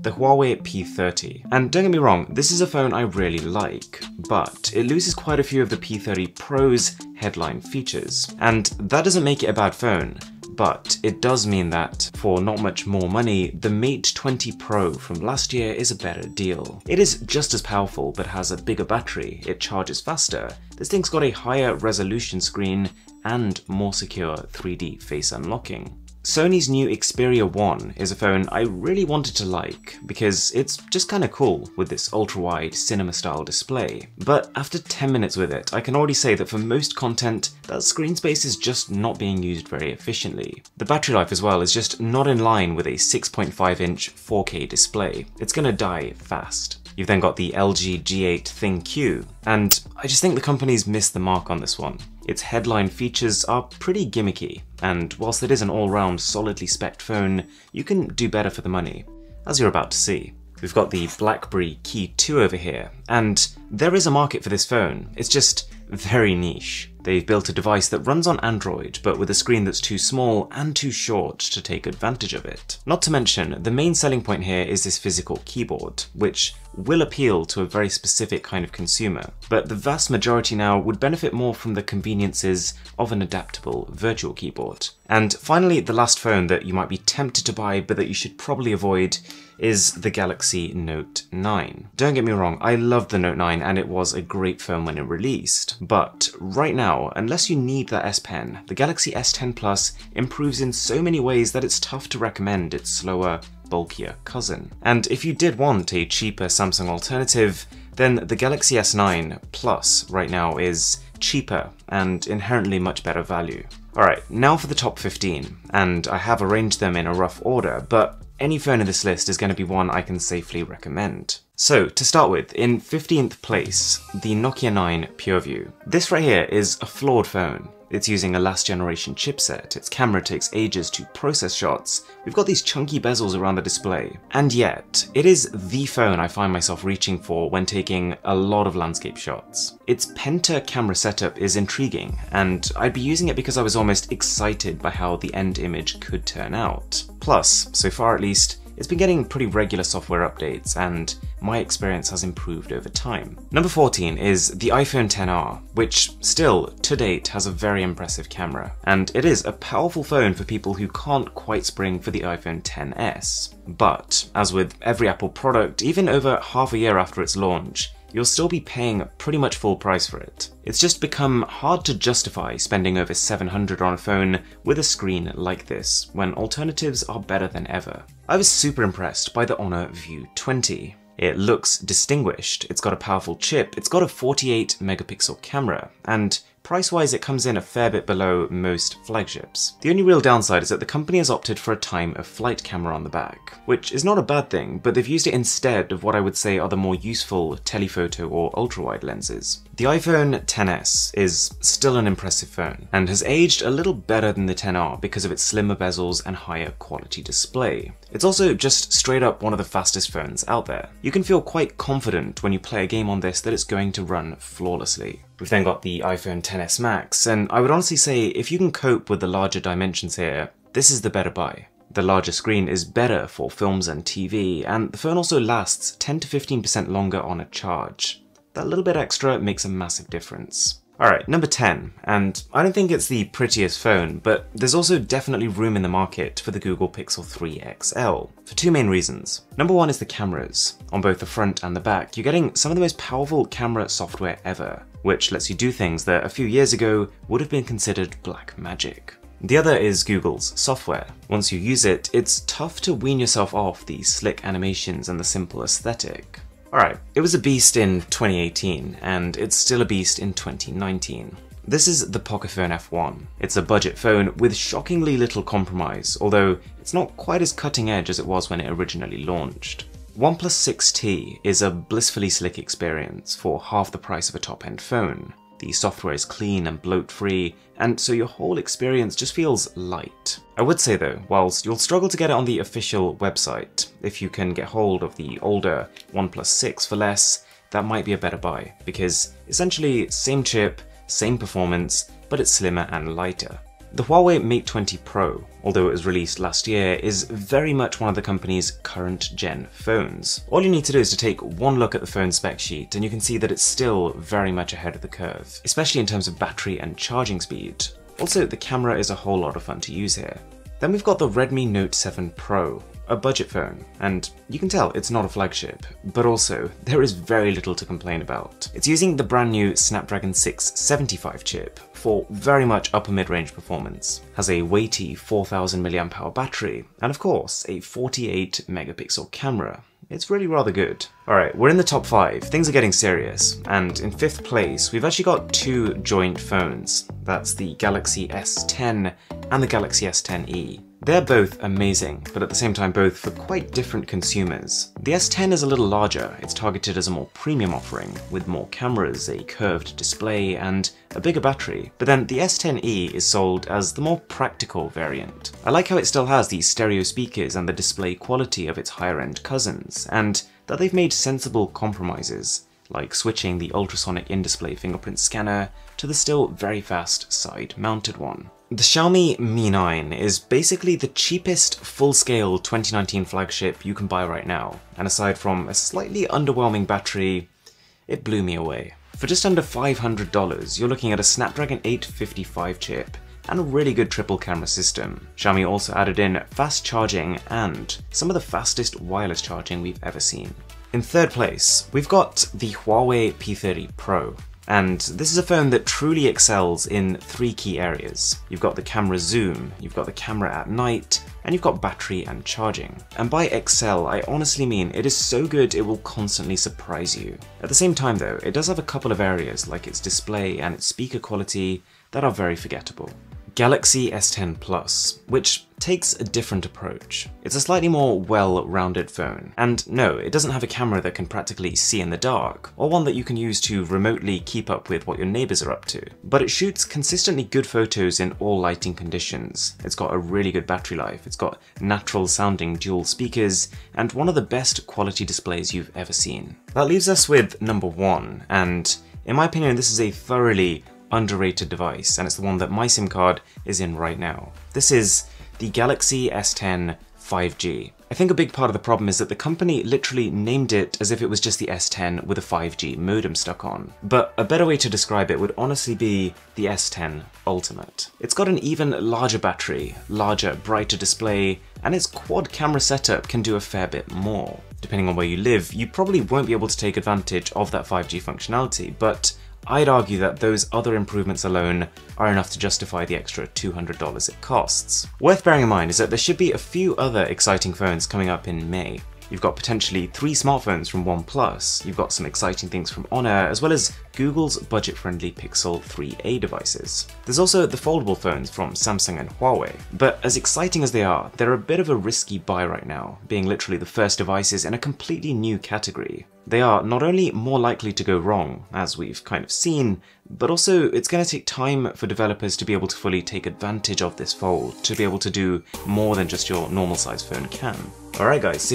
the Huawei P30. And don't get me wrong, this is a phone I really like, but it loses quite a few of the P30 Pro's headline features. And that doesn't make it a bad phone, but it does mean that for not much more money, the Mate 20 Pro from last year is a better deal. It is just as powerful but has a bigger battery, it charges faster, this thing's got a higher resolution screen and more secure 3D face unlocking. Sony's new Xperia 1 is a phone I really wanted to like because it's just kinda cool with this ultra-wide cinema-style display. But after 10 minutes with it, I can already say that for most content, that screen space is just not being used very efficiently. The battery life as well is just not in line with a 6.5-inch 4K display. It's gonna die fast. You've then got the LG G8 ThinQ, and I just think the company's missed the mark on this one. Its headline features are pretty gimmicky, and whilst it is an all-round solidly spec'd phone, you can do better for the money, as you're about to see. We've got the BlackBerry Key 2 over here, and there is a market for this phone, it's just very niche. They've built a device that runs on Android, but with a screen that's too small and too short to take advantage of it. Not to mention, the main selling point here is this physical keyboard, which will appeal to a very specific kind of consumer, but the vast majority now would benefit more from the conveniences of an adaptable virtual keyboard. And finally, the last phone that you might be tempted to buy but that you should probably avoid is the Galaxy Note 9. Don't get me wrong, I loved the Note 9 and it was a great phone when it released, but right now, unless you need that S Pen, the Galaxy S10 Plus improves in so many ways that it's tough to recommend its slower, bulkier cousin. And if you did want a cheaper Samsung alternative, then the Galaxy S9 Plus right now is cheaper and inherently much better value. Alright, now for the top 15, and I have arranged them in a rough order, but any phone in this list is going to be one I can safely recommend. So, to start with, in 15th place, the Nokia 9 PureView. This right here is a flawed phone. It's using a last generation chipset, its camera takes ages to process shots, we've got these chunky bezels around the display. And yet, it is the phone I find myself reaching for when taking a lot of landscape shots. Its penta camera setup is intriguing, and I'd be using it because I was almost excited by how the end image could turn out. Plus, so far at least, it's been getting pretty regular software updates, and my experience has improved over time. Number 14 is the iPhone XR, which still, to date, has a very impressive camera, and it is a powerful phone for people who can't quite spring for the iPhone XS. But, as with every Apple product, even over half a year after its launch, you'll still be paying pretty much full price for it. It's just become hard to justify spending over $700 on a phone with a screen like this, when alternatives are better than ever. I was super impressed by the Honor View 20. It looks distinguished, it's got a powerful chip, it's got a 48 megapixel camera, and price-wise it comes in a fair bit below most flagships. The only real downside is that the company has opted for a time-of-flight camera on the back, which is not a bad thing, but they've used it instead of what I would say are the more useful telephoto or ultra-wide lenses. The iPhone XS is still an impressive phone, and has aged a little better than the XR because of its slimmer bezels and higher quality display. It's also just straight up one of the fastest phones out there. You can feel quite confident when you play a game on this that it's going to run flawlessly. We've then got the iPhone XS Max, and I would honestly say if you can cope with the larger dimensions here, this is the better buy. The larger screen is better for films and TV, and the phone also lasts 10 to 15% longer on a charge. That little bit extra makes a massive difference. Alright, number 10, and I don't think it's the prettiest phone, but there's also definitely room in the market for the Google Pixel 3 XL, for two main reasons. Number one is the cameras. On both the front and the back, you're getting some of the most powerful camera software ever, which lets you do things that a few years ago would have been considered black magic. The other is Google's software. Once you use it, it's tough to wean yourself off the slick animations and the simple aesthetic. Alright, it was a beast in 2018, and it's still a beast in 2019. This is the Pocophone F1. It's a budget phone with shockingly little compromise, although it's not quite as cutting edge as it was when it originally launched. OnePlus 6T is a blissfully slick experience for half the price of a top-end phone. The software is clean and bloat-free, and so your whole experience just feels light. I would say though, whilst you'll struggle to get it on the official website, if you can get hold of the older OnePlus 6 for less, that might be a better buy, because essentially same chip, same performance, but it's slimmer and lighter. The Huawei Mate 20 Pro, although it was released last year, is very much one of the company's current gen phones. All you need to do is to take one look at the phone spec sheet and you can see that it's still very much ahead of the curve, especially in terms of battery and charging speed. Also, the camera is a whole lot of fun to use here. Then we've got the Redmi Note 7 Pro, a budget phone, and you can tell it's not a flagship, but also there is very little to complain about. It's using the brand new Snapdragon 675 chip for very much upper mid-range performance, has a weighty 4000 mAh battery, and of course a 48 megapixel camera. It's really rather good. Alright, we're in the top 5, things are getting serious, and in 5th place we've actually got two joint phones. That's the Galaxy S10 and the Galaxy S10e. They're both amazing, but at the same time both for quite different consumers. The S10 is a little larger, it's targeted as a more premium offering, with more cameras, a curved display, and a bigger battery. But then the S10e is sold as the more practical variant. I like how it still has the stereo speakers and the display quality of its higher-end cousins, and that they've made sensible compromises, like switching the ultrasonic in-display fingerprint scanner to the still very fast side-mounted one. The Xiaomi Mi 9 is basically the cheapest full-scale 2019 flagship you can buy right now, and aside from a slightly underwhelming battery, it blew me away. For just under $500, you're looking at a Snapdragon 855 chip and a really good triple camera system. Xiaomi also added in fast charging and some of the fastest wireless charging we've ever seen. In 3rd place, we've got the Huawei P30 Pro. And this is a phone that truly excels in 3 key areas. You've got the camera zoom, you've got the camera at night, and you've got battery and charging. And by excel, I honestly mean it is so good it will constantly surprise you. At the same time though, it does have a couple of areas like its display and its speaker quality that are very forgettable. Galaxy S10 Plus, which takes a different approach. It's a slightly more well-rounded phone, and no, it doesn't have a camera that can practically see in the dark, or one that you can use to remotely keep up with what your neighbours are up to, but it shoots consistently good photos in all lighting conditions. It's got a really good battery life, it's got natural-sounding dual speakers, and one of the best quality displays you've ever seen. That leaves us with number 1, and in my opinion this is a thoroughly underrated device, and it's the one that my SIM card is in right now. This is the Galaxy S10 5G. I think a big part of the problem is that the company literally named it as if it was just the S10 with a 5G modem stuck on. But a better way to describe it would honestly be the S10 Ultimate. It's got an even larger battery, larger, brighter display, and its quad camera setup can do a fair bit more. Depending on where you live, you probably won't be able to take advantage of that 5G functionality, but I'd argue that those other improvements alone are enough to justify the extra $200 it costs. Worth bearing in mind is that there should be a few other exciting phones coming up in May. You've got potentially 3 smartphones from OnePlus, you've got some exciting things from Honor, as well as Google's budget-friendly Pixel 3a devices. There's also the foldable phones from Samsung and Huawei. But as exciting as they are, they're a bit of a risky buy right now, being literally the first devices in a completely new category. They are not only more likely to go wrong, as we've kind of seen, but also it's going to take time for developers to be able to fully take advantage of this fold, to be able to do more than just your normal size phone can. Alright guys,